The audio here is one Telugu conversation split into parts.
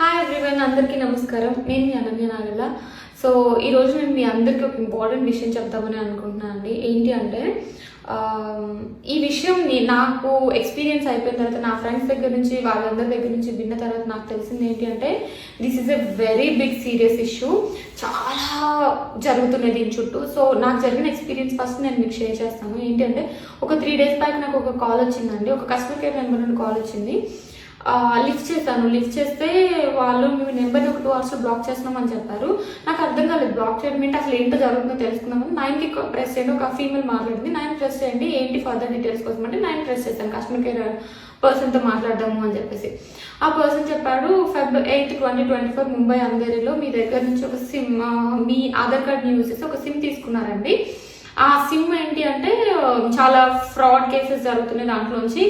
హాయ్ ఎవ్రీవన్, అందరికీ నమస్కారం. నేను మీ అనన్య నాగల్ల. సో ఈరోజు నేను మీ అందరికీ ఒక ఇంపార్టెంట్ విషయం చెప్తామని అనుకుంటున్నాను అండి. ఏంటి అంటే ఈ విషయం నాకు ఎక్స్పీరియన్స్ అయిపోయిన తర్వాత, నా ఫ్రెండ్స్ దగ్గర నుంచి, వాళ్ళందరి దగ్గర నుంచి విన్న తర్వాత నాకు తెలిసింది ఏంటి అంటే this is a very big serious issue. చాలా జరుగుతున్నాయి దీని చుట్టూ. సో నాకు జరిగిన ఎక్స్పీరియన్స్ ఫస్ట్ నేను మీకు షేర్ చేస్తాను. ఏంటి అంటే ఒక 3 days బ్యాక్ నాకు ఒక కాల్ వచ్చిందండి. ఒక కస్టమర్ కేర్ నెంబర్ నుండి కాల్ వచ్చింది. లిఫ్ట్ చేశాను. లిఫ్ట్ చేస్తే వాళ్ళు మీ నెంబర్ని ఒక 2 hours బ్లాక్ చేస్తున్నామని చెప్పారు. నాకు అర్థం కాలేదు బ్లాక్ చేయడం ఏంటి, అసలు ఏంటో జరుగుతుందో తెలుసుకుందామని 9కి ప్రెస్ చేయండి. ఒక ఫీమేల్ మాట్లాడింది. 9 ప్రెస్ చేయండి, ఏంటి ఫర్దర్ డీటెయిల్స్ కోసం అంటే 9 ప్రెస్ చేశాను. కస్టమర్ కేర్ పర్సన్తో మాట్లాడదాము అని చెప్పేసి ఆ పర్సన్ చెప్పాడు, Feb 8, 2024 ముంబై అంధేరిలో మీ దగ్గర నుంచి ఒక సిమ్, మీ ఆధార్ కార్డ్ యూజ్ చేసి ఒక సిమ్ తీసుకున్నారండి. ఆ సిమ్ ఏంటి అంటే చాలా ఫ్రాడ్ కేసెస్ జరుగుతున్నాయి, దాంట్లోంచి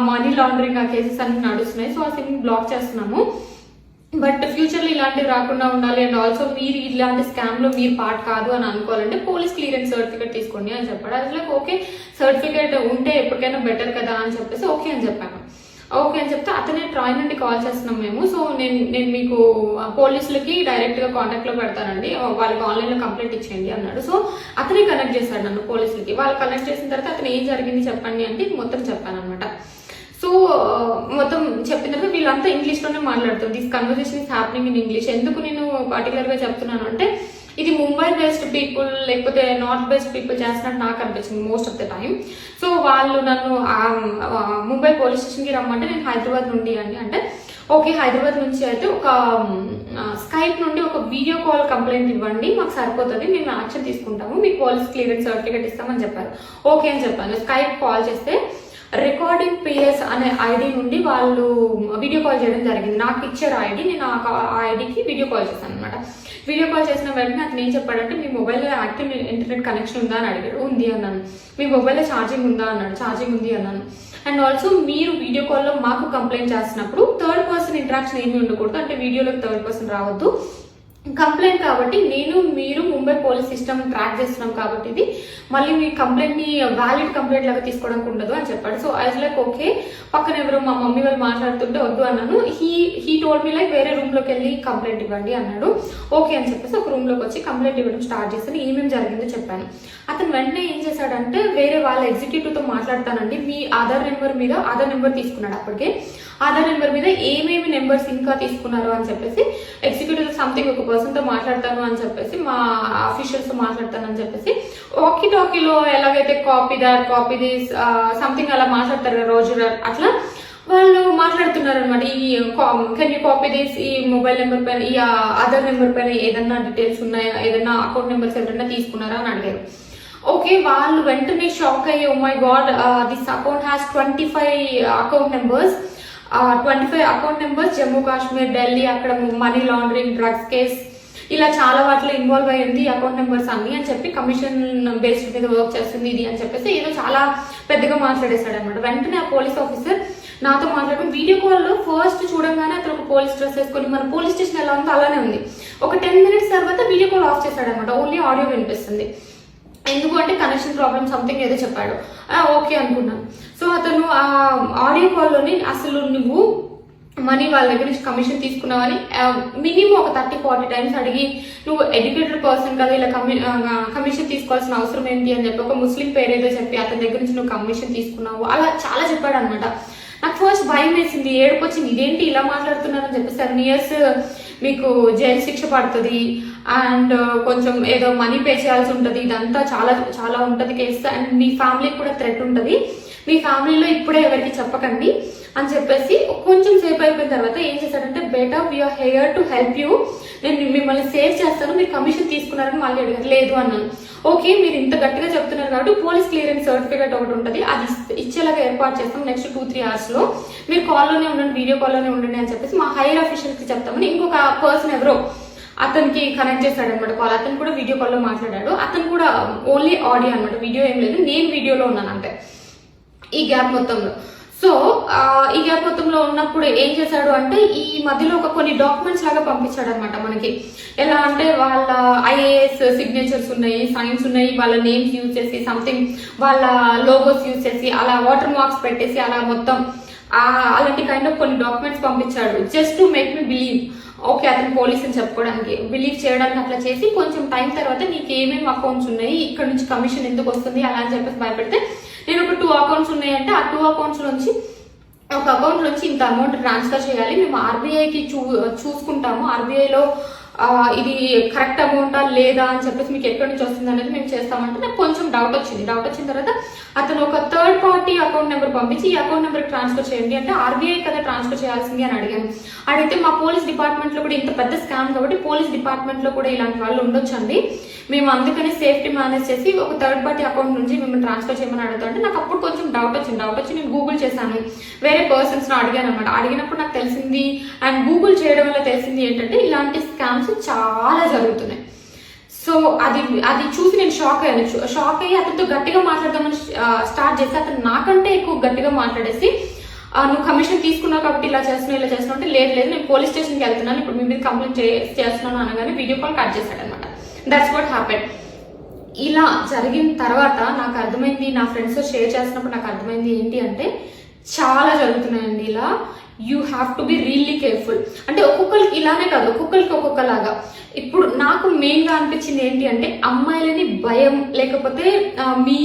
మనీ లాండరింగ్ ఆ కేసెస్ అన్ని నడుస్తున్నాయి. సో ఆ సిమ్ బ్లాక్ చేస్తున్నాము. బట్ ఫ్యూచర్లో ఇలాంటివి రాకుండా ఉండాలి అండ్ ఆల్సో మీరు ఇలాంటి స్కామ్లో మీరు పార్ట్ కాదు అని అనుకోవాలంటే పోలీస్ క్లియరెన్స్ సర్టిఫికేట్ తీసుకోండి అని చెప్పాడు. అది లైక్ ఓకే, సర్టిఫికేట్ ఉంటే ఎప్పటికైనా బెటర్ కదా అని చెప్పేసి ఓకే అని చెప్పాను. ఓకే అని చెప్తే అతనే ట్రాయ్ నుండి కాల్ చేస్తున్నాం మేము. సో నేను మీకు పోలీసులకి డైరెక్ట్గా కాంటాక్ట్లో పెడతానండి, వాళ్ళకి ఆన్లైన్లో కంప్లైంట్ ఇచ్చేయండి అన్నాడు. సో అతనే కనెక్ట్ చేశాడు నన్ను పోలీసులకి. వాళ్ళు కనెక్ట్ చేసిన తర్వాత అతను ఏం జరిగింది చెప్పండి అంటే మొత్తం చెప్పాను అనమాట. సో మొత్తం చెప్పిన తర్వాత వీళ్ళంతా ఇంగ్లీష్లోనే మాట్లాడుతారు. This conversation is happening in English. ఎందుకు నేను పర్టికులర్గా చెప్తున్నాను అంటే ఇది ముంబై బేస్డ్ పీపుల్ లేకపోతే నార్త్ బేస్డ్ పీపుల్ చేస్తున్నట్టు నాకు అనిపించింది most of the time. So వాళ్ళు నన్ను ముంబై పోలీస్ స్టేషన్కి రమ్మంటే నేను హైదరాబాద్ నుండి అంటే ఓకే, హైదరాబాద్ నుంచి అయితే ఒక స్కైప్ నుండి ఒక వీడియో కాల్ కంప్లైంట్ ఇవ్వండి, మాకు సరిపోతుంది, మేము యాక్షన్ తీసుకుంటాము, మీకు పోలీస్ క్లియరెన్స్ సర్టిఫికేట్ ఇస్తామని చెప్పారు. ఓకే అని చెప్పాను. స్కైప్ కాల్ చేస్తే రికార్డింగ్ పిఎస్ అనే ఐడి నుండి వాళ్ళు వీడియో కాల్ చేయడం జరిగింది. నాకు ఇచ్చారు ఐడి, నేను ఆ ఐడికి వీడియో కాల్ చేశాను అనమాట. వీడియో కాల్ చేసిన వెంటనే అతను ఏం చెప్పాడంటే మీ మొబైల్లో యాక్టివ్ ఇంటర్నెట్ కనెక్షన్ ఉందా అని అడిగాడు. ఉంది అన్నాను. మీ మొబైల్లో ఛార్జింగ్ ఉందా అన్నాడు. ఛార్జింగ్ ఉంది అన్నాను. అండ్ ఆల్సో మీరు వీడియో కాల్లో మాకు కంప్లైంట్ చేస్తున్నప్పుడు థర్డ్ పర్సన్ ఇంటరాక్షన్ ఏమీ ఉండకూడదు, అంటే వీడియోలోకి థర్డ్ పర్సన్ రావద్దు, కంప్లైంట్ కాబట్టి నేను మీరు ముంబై పోలీస్ సిస్టమ్ ట్రాక్ చేస్తున్నాం కాబట్టి ఇది మళ్ళీ మీ కంప్లైంట్ని వ్యాలిడ్ కంప్లైంట్ లాగా తీసుకోవడానికి ఉండదు అని చెప్పాడు. సో ఐ లైక్ ఓకే, పక్కన ఎవరు మా మమ్మీ వాళ్ళు మాట్లాడుతుంటే వద్దు అన్నాను. హీ టోల్డ్ మీ లైక్ వేరే రూమ్లోకి వెళ్ళి కంప్లైంట్ ఇవ్వండి అన్నాడు. ఓకే అని చెప్పేసి ఒక రూమ్లోకి వచ్చి కంప్లైంట్ ఇవ్వడం స్టార్ట్ చేస్తాను. ఏమేమి జరిగిందో చెప్పాను. అతను వెంటనే ఏం చేశాడంటే వేరే వాళ్ళ ఎగ్జిక్యూటివ్తో మాట్లాడతానండి, మీ ఆధార్ నెంబర్ తీసుకున్నాడు. అప్పటికే ఆధార్ నెంబర్ మీద ఏమేమి నెంబర్స్ ఇంకా తీసుకున్నారు అని చెప్పేసి ఎగ్జిక్యూటివ్ సంథింగ్ ఒక పర్సన్తో మాట్లాడతాను అని చెప్పేసి మా ఆఫీషియల్స్తో మాట్లాడతాను అని చెప్పేసి వాకీ టాకీలో ఎలాగైతే కాపీ దిస్ సంథింగ్ అలా మాట్లాడతారు కదా రోజు, అట్లా వాళ్ళు మాట్లాడుతున్నారు అనమాట. ఈ కెన్ యూ కాపీ దిస్, ఈ మొబైల్ నెంబర్ పైన, ఈ ఆధార్ నెంబర్ పైన ఏదన్నా డీటెయిల్స్ ఉన్నాయా, ఏదన్నా అకౌంట్ నెంబర్స్ ఎవరైనా తీసుకున్నారా అని అడిగారు. ఓకే, వాళ్ళు వెంటనే షాక్ అయ్యి oh my god this account has 25 account numbers, 25 account numbers, Jammu Kashmir, Delhi, అక్కడ మనీ లాండరింగ్, డ్రగ్స్ కేస్, ఇలా చాలా వాటిలో ఇన్వాల్వ్ అయ్యింది అకౌంట్ నెంబర్స్ అన్ని అని చెప్పి, కమిషన్ బేస్డ్ మీద వర్క్ చేస్తుంది ఇది అని చెప్పేసి ఏదో చాలా పెద్దగా మాట్లాడేశాడు అనమాట. వెంటనే ఆ పోలీస్ ఆఫీసర్ నాతో మాట్లాడుకుని వీడియో కాల్లో ఫస్ట్ చూడంగానే అతను ఒక పోలీస్ డ్రెస్ వేసుకొని మన పోలీస్ స్టేషన్ ఎలా ఉందో అలానే ఉంది. ఒక 10 minutes తర్వాత వీడియో కాల్ ఆఫ్ చేశాడు అనమాట. ఓన్లీ ఆడియో వినిపిస్తుంది. ఎందుకు అంటే కనెక్షన్ ప్రాబ్లమ్ సంథింగ్ ఏదో చెప్పాడు. ఓకే అనుకున్నాను. సో అతను ఆ ఆడియో కాల్లోని అసలు నువ్వు మనీ వాళ్ళ దగ్గర నుంచి కమిషన్ తీసుకున్నావని మినిమం ఒక 30-40 times అడిగి, నువ్వు ఎడ్యుకేటెడ్ పర్సన్ కదా, ఇలా కమిషన్ తీసుకోవాల్సిన అవసరం ఏంటి అని చెప్పి ఒక ముస్లిం పేరేదో చెప్పి అతని దగ్గర నుంచి నువ్వు కమిషన్ తీసుకున్నావు అలా చాలా చెప్పాడు అనమాట. నాకు ఫస్ట్ భయం వేసింది, ఏడుపు వచ్చింది, ఇదేంటి ఇలా మాట్లాడుతున్నారని చెప్పి 7 years మీకు జైలు శిక్ష పడుతుంది అండ్ కొంచెం ఏదో మనీ పే చేయాల్సి ఉంటుంది, ఇదంతా చాలా చాలా ఉంటుంది కేసు, అండ్ మీ ఫ్యామిలీకి కూడా థ్రెట్ ఉంటుంది, మీ ఫ్యామిలీలో ఇప్పుడే ఎవరికి చెప్పకండి అని చెప్పేసి కొంచెం సేపు అయిపోయిన తర్వాత ఏం చేశాడంటే బేటా we are here to help you, నేను మిమ్మల్ని సేవ్ చేస్తాను, మీరు కమిషన్ తీసుకున్నారని మళ్ళీ అడిగారు. లేదు అన్నాను. ఓకే, మీరు ఇంత గట్టిగా చెప్తున్నారు కాబట్టి పోలీస్ క్లియరెన్స్ సర్టిఫికేట్ ఒకటి ఉంటుంది, అది ఇచ్చేలాగా ఏర్పాటు చేస్తాం నెక్స్ట్ 2-3 hours మీరు కాల్లోనే ఉండండి, వీడియో కాల్లోనే ఉండండి అని చెప్పేసి మా హైయర్ అఫీషియల్స్కి చెప్తామని ఇంకొక పర్సన్ ఎవరో అతనికి కనెక్ట్ చేశాడు అనమాట కాల్. అతను కూడా వీడియో కాల్లో మాట్లాడాడు. అతను కూడా ఓన్లీ ఆడియో అనమాట, వీడియో ఏం లేదు, నేను వీడియోలో ఉన్నాను అంటే ఈ గ్యాప్ మొత్తంలో. సో ఈ గ్యాప్ మొత్తంలో ఉన్నప్పుడు ఏం చేశాడు అంటే ఈ మధ్యలో కొన్ని డాక్యుమెంట్స్ లాగా పంపించాడు అనమాట మనకి. ఎలా అంటే వాళ్ళ ఐఏఎస్ సిగ్నేచర్స్ ఉన్నాయి, సైన్స్ ఉన్నాయి, వాళ్ళ నేమ్స్ యూజ్ చేసి సంథింగ్ వాళ్ళ లోగోస్ యూజ్ చేసి అలా వాటర్ మార్క్స్ పెట్టేసి అలా మొత్తం అలాంటి కైండ్ ఆఫ్ కొన్ని డాక్యుమెంట్స్ పంపించాడు just to make me believe okay అతను పోలీస్ అని చెప్పుకోవడానికి, బిలీవ్ చేయడానికి. అట్లా చేసి కొంచెం టైం తర్వాత నీకు ఏమేమి అకౌంట్స్ ఉన్నాయి, ఇక్కడ నుంచి కమిషన్ ఎందుకు వస్తుంది అలా అని చెప్పేసి భయపెడితే, నేను ఒక 2 అకౌంట్స్ ఉన్నాయంటే ఆ 2 అకౌంట్స్ నుంచి ఒక అకౌంట్ నుంచి ఇంత అమౌంట్ ట్రాన్స్ఫర్ చేయాలి, మేము ఆర్బీఐకి చూసుకుంటాము, ఆర్బీఐలో ఇది కరెక్ట్ అమౌంటా లేదా అని చెప్పేసి మీకు ఎక్కడి నుంచి వస్తుంది అనేది మేము చేస్తామంటే నాకు కొంచెం డౌట్ వచ్చింది. డౌట్ వచ్చిన తర్వాత అతను ఒక థర్డ్ పార్టీ అకౌంట్ నెంబర్ పంపించి ఈ అకౌంట్ నెంబర్ ట్రాన్స్ఫర్ చేయండి అంటే ఆర్బీఐ కదా ట్రాన్స్ఫర్ చేయాల్సింది అని అడిగాను. అడిగితే మా పోలీస్ డిపార్ట్మెంట్ లో కూడా ఇంత పెద్ద స్కామ్ కాబట్టి పోలీస్ డిపార్ట్మెంట్ లో కూడా ఇలాంటి వాళ్ళు ఉండొచ్చండి, మేము అందుకని సేఫ్టీ మేనేజ్ చేసి ఒక థర్డ్ పార్టీ అకౌంట్ నుంచి మేము ట్రాన్స్ఫర్ చేయమని అడుగుతా అంటే నాకు అప్పుడు కొంచెం డౌట్ వచ్చి నేను గూగుల్ చేశాను, వేరే పర్సన్స్ అడిగాను అనమాట. అడిగినప్పుడు నాకు తెలిసింది అండ్ గూగుల్ చేయడం వల్ల తెలిసింది ఏంటంటే ఇలాంటి స్కామ్స్ చాలా జరుగుతున్నాయి. సో అది చూసి నేను షాక్ అయ్యి అతనితో గట్టిగా మాట్లాడదామని స్టార్ట్ చేసి అతను నాకంటే ఎక్కువ గట్టిగా మాట్లాడేసి నువ్వు కమిషన్ తీసుకున్నావు కాబట్టి ఇలా చేస్తున్నావు అంటే లేదు నేను పోలీస్ స్టేషన్కి వెళ్తున్నాను, ఇప్పుడు మీ మీద కంప్లైంట్ చేస్తున్నాను అనగానే వీడియో కాల్ కట్ చేశాడు అనమాట. That's what happen. ఇలా జరిగిన తర్వాత నాకు అర్థమైంది, నా ఫ్రెండ్స్తో షేర్ చేసినప్పుడు నాకు అర్థమైంది ఏంటి అంటే చాలా జరుగుతున్నాయండి ఇలా. You have to be really careful. అంటే ఒక్కొక్కరికి ఇలానే కాదు, ఒక్కొక్కరికి ఒక్కొక్కలాగా. ఇప్పుడు నాకు మెయిన్గా అనిపించింది ఏంటి అంటే అమ్మాయిలని భయం, లేకపోతే మీ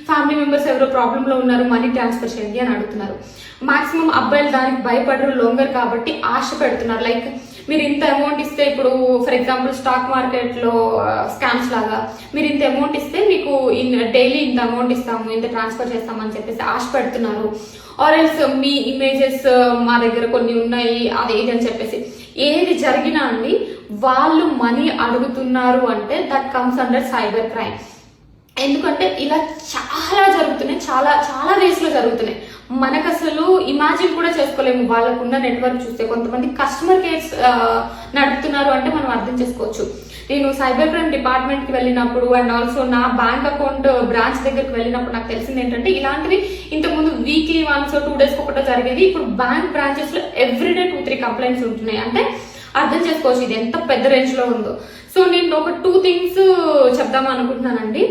ఫ్యామిలీ మెంబర్స్ ఎవరో ప్రాబ్లంలో ఉన్నారు మనీ ట్రాన్స్ఫర్ చేయండి అని అడుగుతున్నారు. మాక్సిమం అబ్బాయిలు దానికి భయపడరు, లొంగరు కాబట్టి ఆశ పెడుతున్నారు. లైక్ మీరు ఇంత అమౌంట్ ఇస్తే, ఇప్పుడు ఫర్ ఎగ్జాంపుల్ స్టాక్ మార్కెట్లో స్కామ్స్ లాగా మీరు ఇంత అమౌంట్ ఇస్తే మీకు డైలీ ఇంత అమౌంట్ ఇస్తాము, ఇంత ట్రాన్స్ఫర్ చేస్తామని చెప్పేసి ఆశ పెడుతున్నారు. ఆర్ ఎల్స్ మీ ఇమేజెస్ మా దగ్గర కొన్ని ఉన్నాయి అది ఇది అని చెప్పేసి ఏది జరిగినా అండి వాళ్ళు మనీ అడుగుతున్నారు అంటే that comes under cyber crime. ఎందుకంటే ఇలా చాలా జరుగుతున్నాయి, చాలా వేస్లో జరుగుతున్నాయి. మనకు అసలు ఇమాజిన్ కూడా చేసుకోలేము వాళ్ళకున్న నెట్వర్క్ చూస్తే. కొంతమంది కస్టమర్ కేర్స్ నడుపుతున్నారు అంటే మనం అర్థం చేసుకోవచ్చు. నేను సైబర్ క్రైమ్ డిపార్ట్మెంట్కి వెళ్ళినప్పుడు అండ్ ఆల్సో నా బ్యాంక్ అకౌంట్ బ్రాంచ్ దగ్గరికి వెళ్ళినప్పుడు నాకు తెలిసింది ఏంటంటే ఇలాంటివి ఇంతకుముందు వీక్లీ వన్స్ 2 days ఒకటో జరిగేది, ఇప్పుడు బ్యాంక్ బ్రాంచెస్లో ఎవ్రీడే 2-3 కంప్లైంట్స్ ఉంటున్నాయి. అంటే అర్థం చేసుకోవచ్చు ఇది ఎంత పెద్ద రేంజ్లో ఉందో. సో నేను ఒక 2 things చెప్దాం అనుకుంటున్నానండి.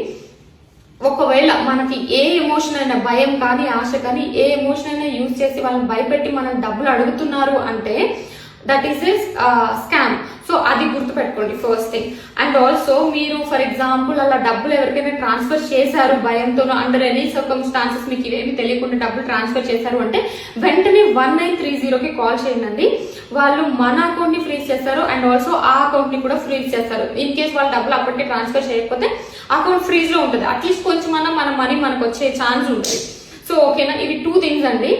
ఒకవేళ మనకి ఏ ఎమోషన్ అయినా, భయం కానీ ఆశ కానీ ఏ ఎమోషన్ అయినా యూజ్ చేసి వాళ్ళని భయపెట్టి మనం డబ్బులు అడుగుతున్నారు అంటే that is a scam. So అది గుర్తుపెట్టుకోండి ఫస్ట్ థింగ్. అండ్ ఆల్సో మీరు ఫర్ ఎగ్జాంపుల్ అలా డబ్బులు ఎవరికైనా ట్రాన్స్ఫర్ చేశారు భయంతో, అండర్ ఎనీ సర్కమ్స్టాన్సెస్ మీకు ఇవేమి తెలియకుండా డబ్బులు ట్రాన్స్ఫర్ చేశారు అంటే వెంటనే 1930కి కాల్ చేయండి. వాళ్ళు మన అకౌంట్ ని ఫ్రీజ్ చేస్తారు అండ్ ఆల్సో ఆ అకౌంట్ ని కూడా ఫ్రీజ్ చేస్తారు. ఇన్ కేస్ వాళ్ళు డబ్బులు అప్పటికే ట్రాన్స్ఫర్ చేయకపోతే అకౌంట్ ఫ్రీజ్ లో ఉంటుంది. అట్లీస్ట్ కొంచెమన్నా మన మనీ మనకు వచ్చే ఛాన్స్ ఉంటుంది. సో ఓకేనా, ఇవి 2 things అండి.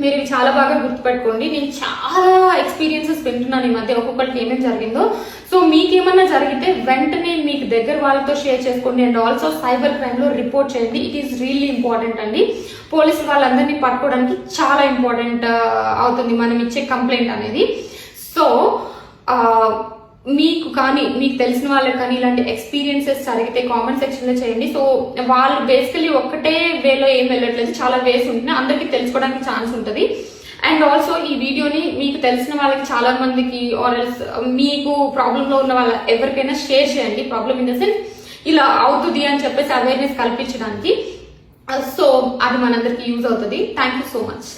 మీరు ఇవి చాలా బాగా గుర్తుపెట్టుకోండి. నేను చాలా ఎక్స్పీరియన్సెస్ వింటున్నాను ఈ మధ్య ఒక్కొక్కరికి ఏమేమి జరిగిందో. సో మీకేమన్నా జరిగితే వెంటనే మీకు దగ్గర వాళ్ళతో షేర్ చేసుకోండి అండ్ ఆల్సో సైబర్ క్రైమ్ లో రిపోర్ట్ చేయండి. ఇట్ ఈస్ రియల్లీ ఇంపార్టెంట్ అండి. పోలీసులు వాళ్ళందరినీ పట్టుకోవడానికి చాలా ఇంపార్టెంట్ అవుతుంది మనం ఇచ్చే కంప్లైంట్ అనేది. సో మీకు కానీ మీకు తెలిసిన వాళ్ళకి కానీ ఇలాంటి ఎక్స్పీరియన్సెస్ జరిగితే కామెంట్ సెక్షన్ లో చేయండి. సో వాళ్ళు బేసికలీ ఒక్కటే వేలో ఏం వెళ్ళట్లేదు, చాలా వేస్ ఉంటుంది, అందరికీ తెలుసుకోవడానికి ఛాన్స్ ఉంటుంది. అండ్ ఆల్సో ఈ వీడియోని మీకు తెలిసిన వాళ్ళకి చాలా మందికి ఆర్ ఎల్స్ మీకు ప్రాబ్లంలో ఉన్న వాళ్ళ ఎవరికైనా షేర్ చేయండి. ప్రాబ్లమ్ ఇన్ ద సెన్స్ ఇలా అవుతుంది అని చెప్పేసి అవేర్నెస్ కల్పించడానికి. సో అది మనందరికీ యూజ్ అవుతుంది. Thank you so much.